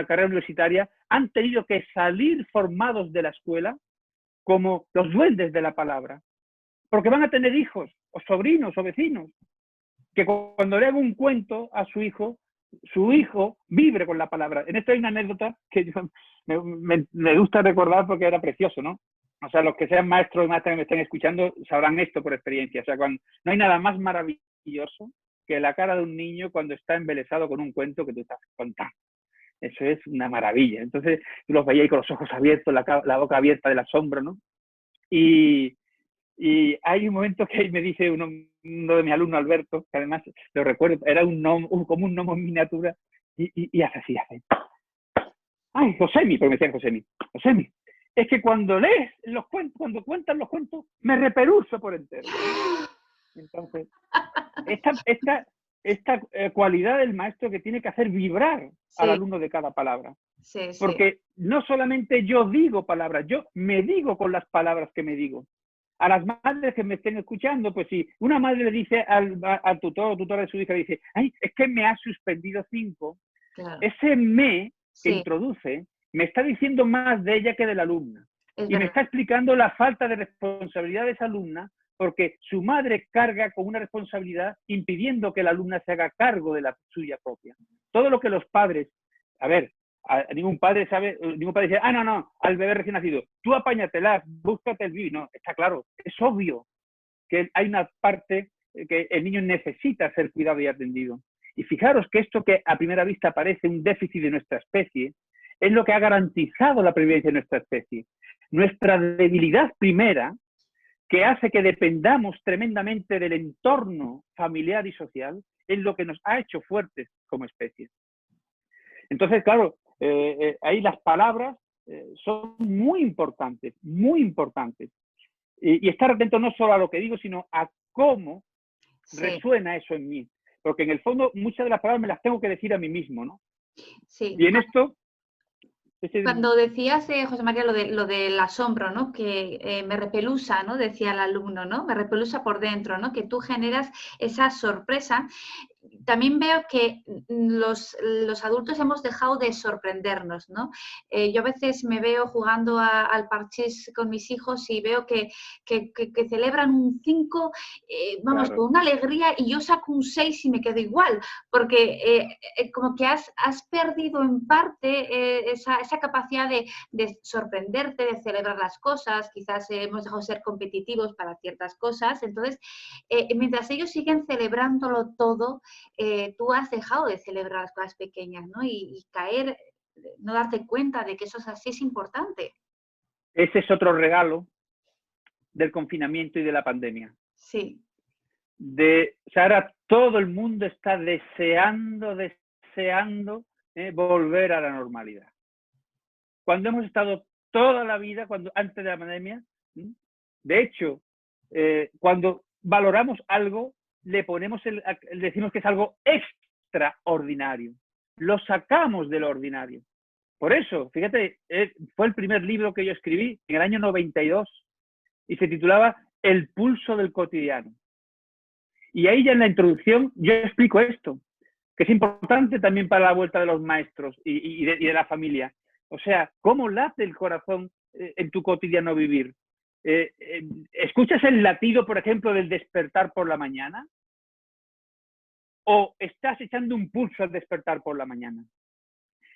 carrera universitaria, han tenido que salir formados de la escuela como los duendes de la palabra. Porque van a tener hijos, o sobrinos, o vecinos, que cuando lean un cuento a su hijo vibre con la palabra. En esto hay una anécdota que me gusta recordar porque era precioso, ¿no? O sea, los que sean maestros y maestras que me estén escuchando sabrán esto por experiencia. O sea, no hay nada más maravilloso que la cara de un niño cuando está embelesado con un cuento que tú estás contando. Eso es una maravilla. Entonces, tú los veías con los ojos abiertos, la boca abierta del asombro, ¿no? Y hay un momento que ahí me dice uno de mis alumnos, Alberto, que además lo recuerdo, era como un gnomo en miniatura, y hace así, hace. Ay, Josemi, porque me decían Josemi, es que cuando lees los cuentos, cuando cuentan los cuentos, me reperuso por entero. Entonces, esta cualidad del maestro que tiene que hacer vibrar al alumno de cada palabra. Sí, porque no solamente yo digo palabras, yo me digo con las palabras que me digo. A las madres que me estén escuchando, pues si una madre le dice al tutor o tutora de su hija, le dice, ay, es que me ha suspendido 5, claro. Ese que introduce me está diciendo más de ella que de la alumna. Y me está explicando la falta de responsabilidad de esa alumna, porque su madre carga con una responsabilidad impidiendo que la alumna se haga cargo de la suya propia. Todo lo que los padres, ningún padre dice, no, al bebé recién nacido, tú apáñatela, búscate el bibi. No, está claro, es obvio que hay una parte que el niño necesita ser cuidado y atendido. Y fijaros que esto que a primera vista parece un déficit de nuestra especie, es lo que ha garantizado la previvencia de nuestra especie. Nuestra debilidad primera, que hace que dependamos tremendamente del entorno familiar y social, es lo que nos ha hecho fuertes como especie. Entonces, claro, ahí las palabras son muy importantes, muy importantes. Y estar atento no solo a lo que digo, sino a cómo resuena eso en mí. Porque en el fondo muchas de las palabras me las tengo que decir a mí mismo, ¿no? Sí. Y en esto... Cuando decías, José María, lo del asombro, ¿no? Que me repelusa, ¿no? Decía el alumno, ¿no? Me repelusa por dentro, ¿no? Que tú generas esa sorpresa. También veo que los adultos hemos dejado de sorprendernos, ¿no? Yo a veces me veo jugando al parchís con mis hijos y veo que celebran un 5, vamos, Claro. con una alegría, y yo saco un 6 y me quedo igual, porque como que has perdido en parte esa capacidad de sorprenderte, de celebrar las cosas. Quizás hemos dejado de ser competitivos para ciertas cosas. Entonces, mientras ellos siguen celebrándolo todo, tú has dejado de celebrar las cosas pequeñas, ¿no? Y caer, no darte cuenta de que eso es así, es importante. Ese es otro regalo del confinamiento y de la pandemia. Sí. O sea, ahora todo el mundo está deseando volver a la normalidad. Cuando hemos estado toda la vida, antes de la pandemia, de hecho, cuando valoramos algo, decimos que es algo extraordinario. Lo sacamos de lo ordinario. Por eso, fíjate, fue el primer libro que yo escribí en el año 92 y se titulaba El pulso del cotidiano. Y ahí ya en la introducción yo explico esto, que es importante también para la vuelta de los maestros y de la familia. O sea, cómo late el corazón en tu cotidiano vivir. ¿Escuchas el latido, por ejemplo, del despertar por la mañana? ¿O estás echando un pulso al despertar por la mañana?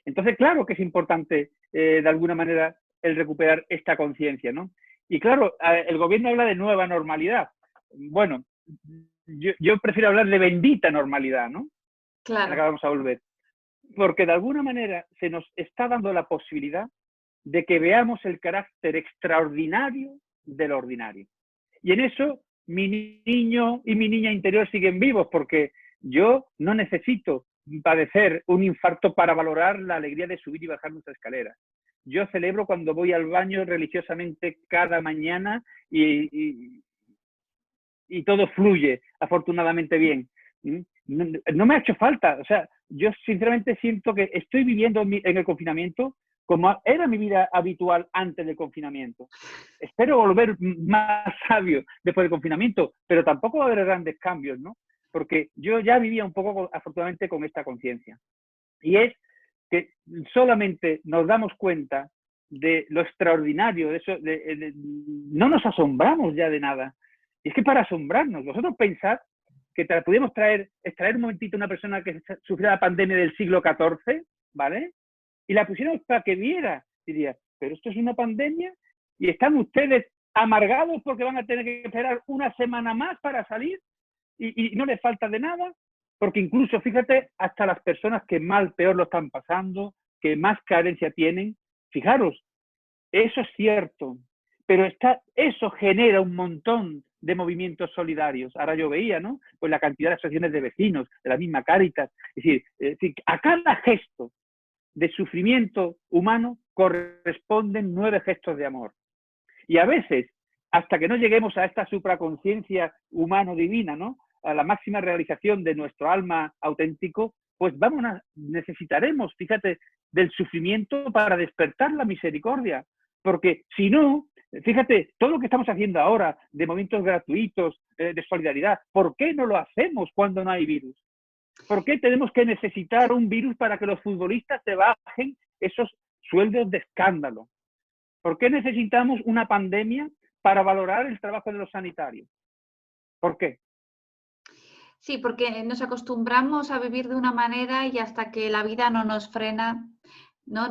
Entonces, claro que es importante, de alguna manera, el recuperar esta conciencia, ¿no? Y claro, el gobierno habla de nueva normalidad. Bueno, yo prefiero hablar de bendita normalidad, ¿no? Claro. A la que vamos a volver. Porque de alguna manera se nos está dando la posibilidad de que veamos el carácter extraordinario del ordinario. Y en eso mi niño y mi niña interior siguen vivos, porque yo no necesito padecer un infarto para valorar la alegría de subir y bajar nuestra escalera. Yo celebro cuando voy al baño religiosamente cada mañana y todo fluye afortunadamente bien. No me ha hecho falta. O sea, yo sinceramente siento que estoy viviendo en el confinamiento como era mi vida habitual antes del confinamiento. Espero volver más sabio después del confinamiento, pero tampoco va a haber grandes cambios, ¿no? Porque yo ya vivía un poco, afortunadamente, con esta conciencia. Y es que solamente nos damos cuenta de lo extraordinario, de eso, no nos asombramos ya de nada. Y es que para asombrarnos, vosotros pensad que pudimos extraer un momentito a una persona que sufría la pandemia del siglo XIV, ¿vale? Y la pusiéramos para que viera. Diría, pero esto es una pandemia y están ustedes amargados porque van a tener que esperar una semana más para salir y no les falta de nada. Porque incluso, fíjate, hasta las personas que peor lo están pasando, que más carencia tienen, fijaros, eso es cierto, pero eso genera un montón de movimientos solidarios. Ahora yo veía, ¿no? Pues la cantidad de asociaciones de vecinos, de la misma Cáritas. Es decir, a cada gesto de sufrimiento humano corresponden 9 gestos de amor. Y a veces, hasta que no lleguemos a esta supraconciencia humano-divina, ¿no? A la máxima realización de nuestro alma auténtico, pues necesitaremos, fíjate, del sufrimiento para despertar la misericordia. Porque si no, fíjate, todo lo que estamos haciendo ahora de movimientos gratuitos, de solidaridad, ¿por qué no lo hacemos cuando no hay virus? ¿Por qué tenemos que necesitar un virus para que los futbolistas se bajen esos sueldos de escándalo? ¿Por qué necesitamos una pandemia para valorar el trabajo de los sanitarios? ¿Por qué? Sí, porque nos acostumbramos a vivir de una manera y hasta que la vida no nos frena, no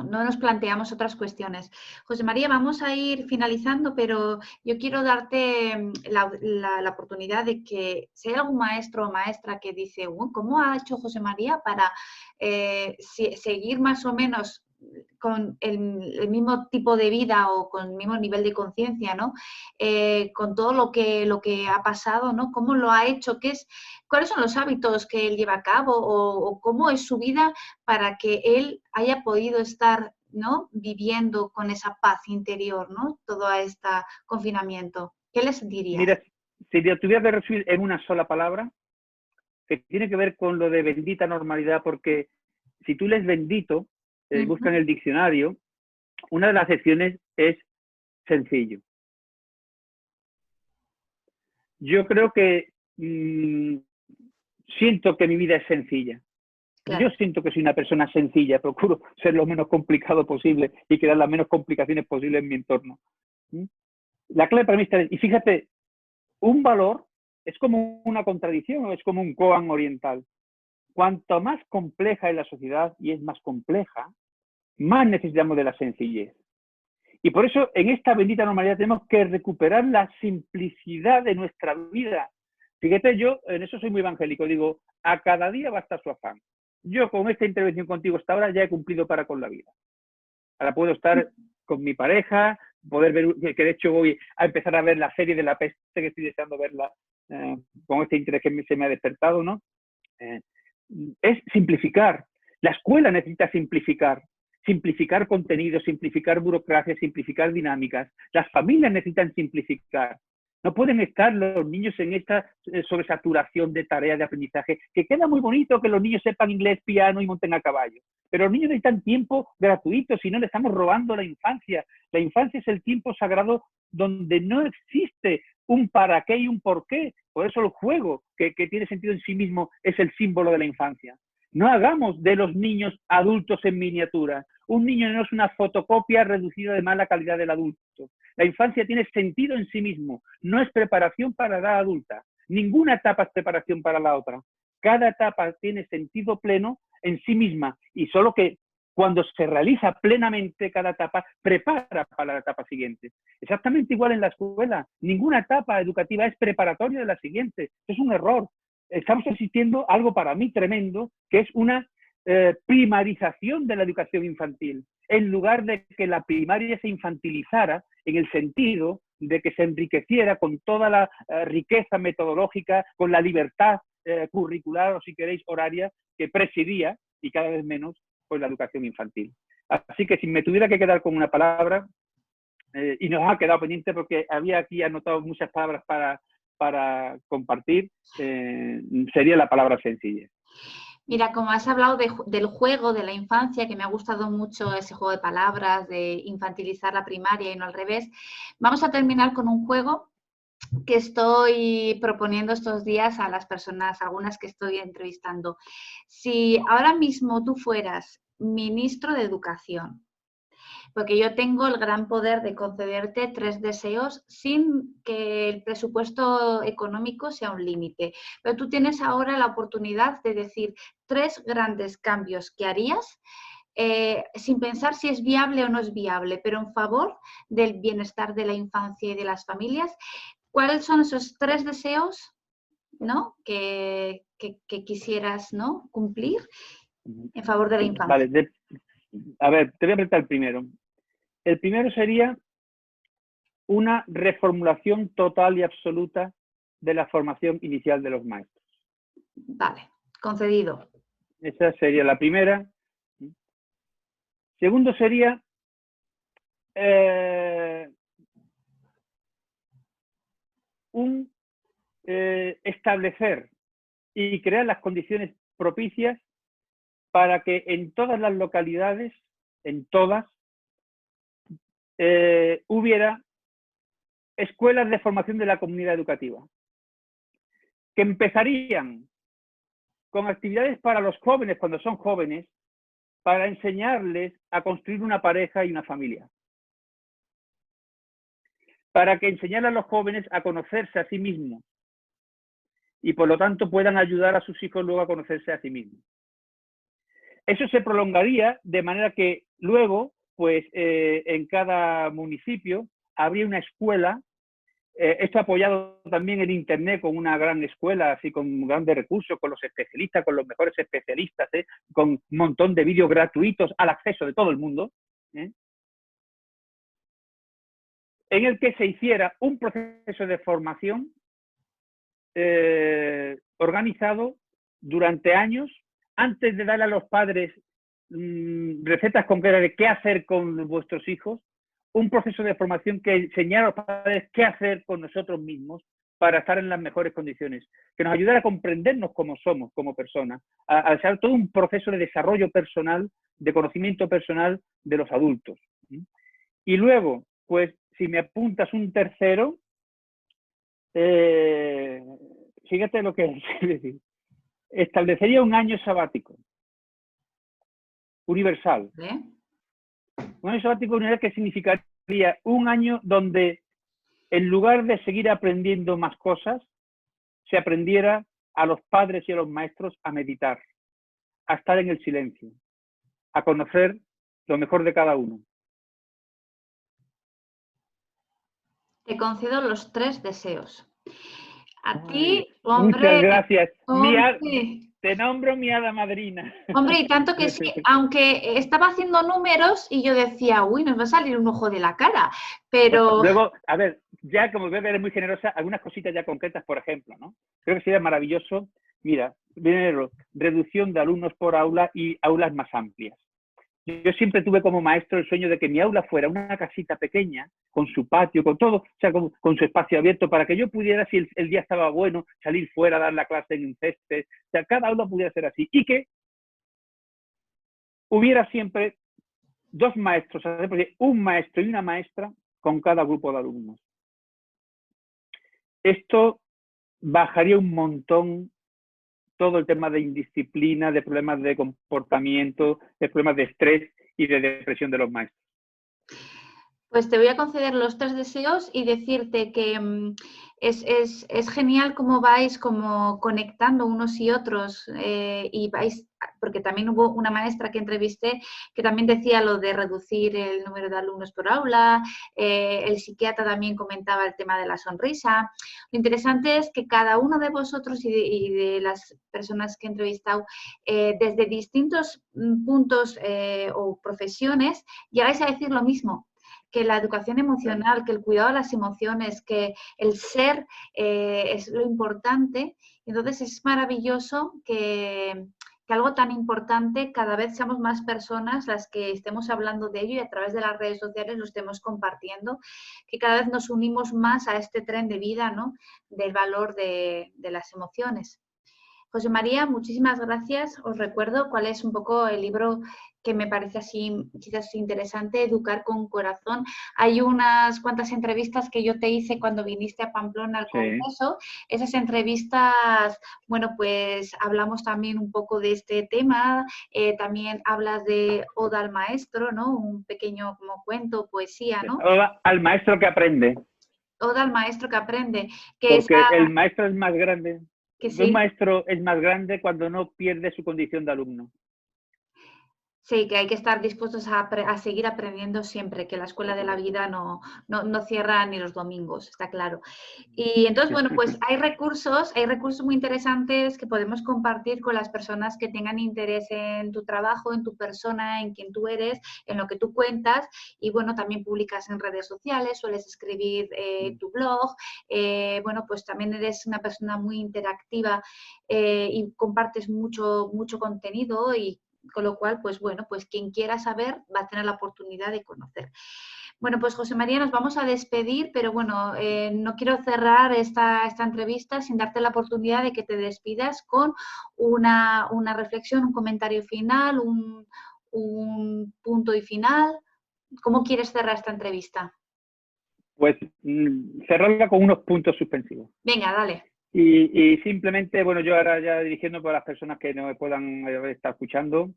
nos planteamos otras cuestiones. José María, vamos a ir finalizando, pero yo quiero darte la oportunidad de que si hay algún maestro o maestra que dice, ¿cómo ha hecho José María para seguir más o menos con el mismo tipo de vida o con el mismo nivel de conciencia, ¿no? Con todo lo que ha pasado, ¿no? ¿Cómo lo ha hecho? ¿Cuáles son los hábitos que él lleva a cabo o cómo es su vida para que él haya podido estar, ¿no?, viviendo con esa paz interior, ¿no?, todo este confinamiento? ¿Qué les dirías? Mira, si te tuviera que resumir en una sola palabra, que tiene que ver con lo de bendita normalidad, porque si tú lees bendito, busca en el diccionario, una de las acepciones es sencillo. Yo creo que siento que mi vida es sencilla. Claro. Yo siento que soy una persona sencilla, procuro ser lo menos complicado posible y crear las menos complicaciones posibles en mi entorno. La clave para mí está, y fíjate, un valor es como una contradicción o es como un koan oriental. Cuanto más compleja es la sociedad y es más compleja, más necesitamos de la sencillez. Y por eso en esta bendita normalidad tenemos que recuperar la simplicidad de nuestra vida. Fíjate, yo en eso soy muy evangélico, digo, a cada día basta su afán. Yo con esta intervención contigo hasta ahora ya he cumplido para con la vida. Ahora puedo estar con mi pareja, poder ver, que de hecho voy a empezar a ver la serie de La Peste, que estoy deseando verla con este interés que se me ha despertado, ¿no? Es simplificar. La escuela necesita simplificar. Simplificar contenidos, simplificar burocracia, simplificar dinámicas. Las familias necesitan simplificar. No pueden estar los niños en esta sobresaturación de tareas de aprendizaje, que queda muy bonito que los niños sepan inglés, piano y monten a caballo. Pero los niños necesitan tiempo gratuito, si no le estamos robando la infancia. La infancia es el tiempo sagrado donde no existe un para qué y un por qué. Por eso el juego, que tiene sentido en sí mismo, es el símbolo de la infancia. No hagamos de los niños adultos en miniatura. Un niño no es una fotocopia reducida de mala calidad del adulto. La infancia tiene sentido en sí mismo, no es preparación para la edad adulta. Ninguna etapa es preparación para la otra. Cada etapa tiene sentido pleno en sí misma y solo que cuando se realiza plenamente cada etapa, prepara para la etapa siguiente. Exactamente igual en la escuela. Ninguna etapa educativa es preparatoria de la siguiente. Es un error. Estamos asistiendo a algo para mí tremendo, que es una primarización de la educación infantil. En lugar de que la primaria se infantilizara en el sentido de que se enriqueciera con toda la riqueza metodológica, con la libertad curricular o, si queréis, horaria, que presidía, y cada vez menos, pues la educación infantil. Así que si me tuviera que quedar con una palabra, y nos ha quedado pendiente porque había aquí anotado muchas palabras para compartir, sería la palabra sencillez. Mira, como has hablado del juego de la infancia, que me ha gustado mucho ese juego de palabras, de infantilizar la primaria y no al revés, vamos a terminar con un juego que estoy proponiendo estos días a las personas, algunas que estoy entrevistando. Si ahora mismo tú fueras ministro de Educación, porque yo tengo el gran poder de concederte 3 deseos sin que el presupuesto económico sea un límite. Pero tú tienes ahora la oportunidad de decir 3 grandes cambios que harías sin pensar si es viable o no es viable, pero en favor del bienestar de la infancia y de las familias. ¿Cuáles son esos 3 deseos, ¿no?, que quisieras, ¿no?, cumplir en favor de la infancia? Vale, a ver, te voy a apretar el primero. El primero sería una reformulación total y absoluta de la formación inicial de los maestros. Vale, concedido. Esa sería la primera. Segundo sería establecer y crear las condiciones propicias para que en todas las localidades, en todas, hubiera escuelas de formación de la comunidad educativa, que empezarían con actividades para los jóvenes cuando son jóvenes, para enseñarles a construir una pareja y una familia. Para que enseñar a los jóvenes a conocerse a sí mismos y por lo tanto puedan ayudar a sus hijos luego a conocerse a sí mismos. Eso se prolongaría de manera que luego, pues en cada municipio habría una escuela, esto apoyado también en internet con una gran escuela, así con grandes recursos, con los especialistas, con los mejores especialistas, con un montón de vídeos gratuitos al acceso de todo el mundo, en el que se hiciera un proceso de formación organizado durante años, antes de darle a los padres recetas concretas de qué hacer con vuestros hijos, un proceso de formación que enseñara a los padres qué hacer con nosotros mismos para estar en las mejores condiciones, que nos ayudara a comprendernos como somos, como personas, a hacer todo un proceso de desarrollo personal, de conocimiento personal de los adultos. Y luego, pues, si me apuntas un tercero, fíjate lo que es decir, establecería un año sabático universal. Un año sabático universal que significaría un año donde, en lugar de seguir aprendiendo más cosas, se aprendiera a los padres y a los maestros a meditar, a estar en el silencio, a conocer lo mejor de cada uno. Te concedo los 3 deseos. A ti, hombre... Muchas gracias. Hombre, te nombro mi hada madrina. Hombre, y tanto que sí, aunque estaba haciendo números y yo decía, uy, nos va a salir un ojo de la cara, pero... Luego, a ver, ya como veo que eres muy generosa, algunas cositas ya concretas, por ejemplo, ¿no? Creo que sería maravilloso, mira, primero, reducción de alumnos por aula y aulas más amplias. Yo siempre tuve como maestro el sueño de que mi aula fuera una casita pequeña, con su patio, con todo, o sea, con su espacio abierto, para que yo pudiera, si el día estaba bueno, salir fuera, dar la clase en un césped. O sea, cada aula pudiera ser así. Y que hubiera siempre 2 maestros, un maestro y una maestra con cada grupo de alumnos. Esto bajaría un montón todo el tema de indisciplina, de problemas de comportamiento, de problemas de estrés y de depresión de los maestros. Pues te voy a conceder los 3 deseos y decirte que es genial cómo vais como conectando unos y otros y vais, porque también hubo una maestra que entrevisté que también decía lo de reducir el número de alumnos por aula, el psiquiatra también comentaba el tema de la sonrisa. Lo interesante es que cada uno de vosotros y de las personas que he entrevistado desde distintos puntos o profesiones llegáis a decir lo mismo, que la educación emocional, que el cuidado de las emociones, que el ser es lo importante. Entonces es maravilloso que algo tan importante, cada vez seamos más personas las que estemos hablando de ello y a través de las redes sociales lo estemos compartiendo, que cada vez nos unimos más a este tren de vida, ¿no?, del valor de las emociones. José María, muchísimas gracias. Os recuerdo cuál es un poco el libro que me parece así quizás interesante, Educar con Corazón. Hay unas cuantas entrevistas que yo te hice cuando viniste a Pamplona al Congreso. Sí. Esas entrevistas, bueno, pues hablamos también un poco de este tema. También hablas de Oda al Maestro, ¿no? Un pequeño como cuento, poesía, ¿no? Oda al maestro que aprende. Oda al maestro que aprende. Porque el maestro es más grande. Que sí. Un maestro es más grande cuando no pierde su condición de alumno. Sí, que hay que estar dispuestos a seguir aprendiendo siempre, que la escuela de la vida no cierra ni los domingos, está claro. Y entonces, bueno, pues hay recursos muy interesantes que podemos compartir con las personas que tengan interés en tu trabajo, en tu persona, en quién tú eres, en lo que tú cuentas. Y bueno, también publicas en redes sociales, sueles escribir tu blog. Bueno, pues también eres una persona muy interactiva y compartes mucho contenido y con lo cual, pues bueno, pues quien quiera saber va a tener la oportunidad de conocer. Bueno, pues José María, nos vamos a despedir, pero bueno, no quiero cerrar esta entrevista sin darte la oportunidad de que te despidas con una reflexión, un comentario final, un punto y final. ¿Cómo quieres cerrar esta entrevista? Pues cerrarla con unos puntos suspensivos. Venga, dale. Y simplemente, bueno, yo ahora ya dirigiendo para las personas que no me puedan estar escuchando,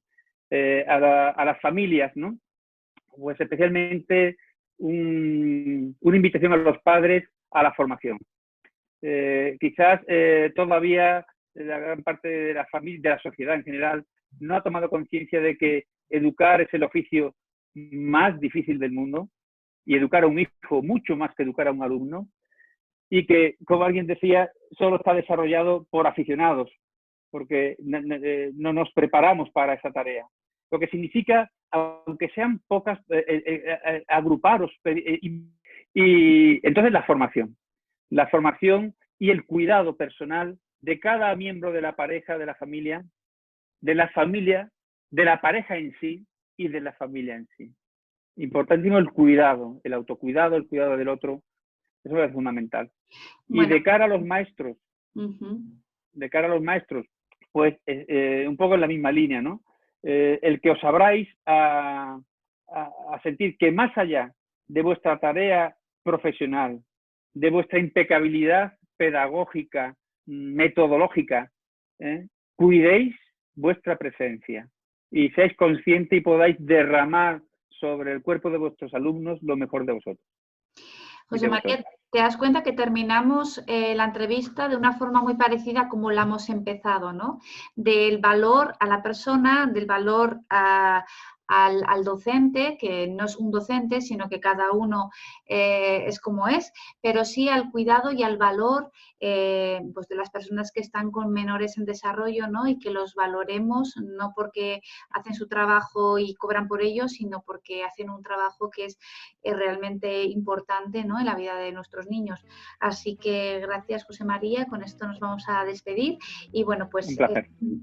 a las familias, ¿no? Pues especialmente una invitación a los padres a la formación. Quizás todavía la gran parte de la familia, de la sociedad en general, no ha tomado conciencia de que educar es el oficio más difícil del mundo y educar a un hijo mucho más que educar a un alumno. Y que, como alguien decía, solo está desarrollado por aficionados, porque no nos preparamos para esa tarea. Lo que significa aunque sean pocas, agruparos. Y entonces la formación y el cuidado personal de cada miembro de la pareja, de la familia, de la pareja en sí y de la familia en sí. Importantísimo el cuidado, el autocuidado, el cuidado del otro, eso es fundamental. Bueno. Y de cara a los maestros, pues un poco en la misma línea, ¿no? El que os abráis a sentir que más allá de vuestra tarea profesional, de vuestra impecabilidad pedagógica, metodológica, cuidéis vuestra presencia y seáis conscientes y podáis derramar sobre el cuerpo de vuestros alumnos lo mejor de vosotros. José María, te das cuenta que terminamos la entrevista de una forma muy parecida como la hemos empezado, ¿no? Del valor a la persona, del valor al docente, que no es un docente, sino que cada uno es como es, pero sí al cuidado y al valor pues de las personas que están con menores en desarrollo, ¿no? Y que los valoremos, no porque hacen su trabajo y cobran por ello, sino porque hacen un trabajo que es realmente importante, ¿no? En la vida de nuestros niños. Así que gracias, José María, con esto nos vamos a despedir y bueno, pues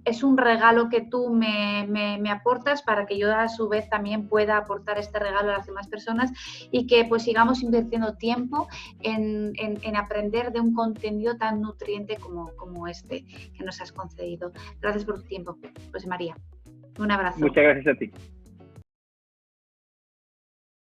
es un regalo que tú me aportas para que yo a su vez también pueda aportar este regalo a las demás personas y que pues sigamos invirtiendo tiempo en aprender de un contenido tan nutriente como este que nos has concedido. Gracias por tu tiempo, José María. Un abrazo. Muchas gracias a ti.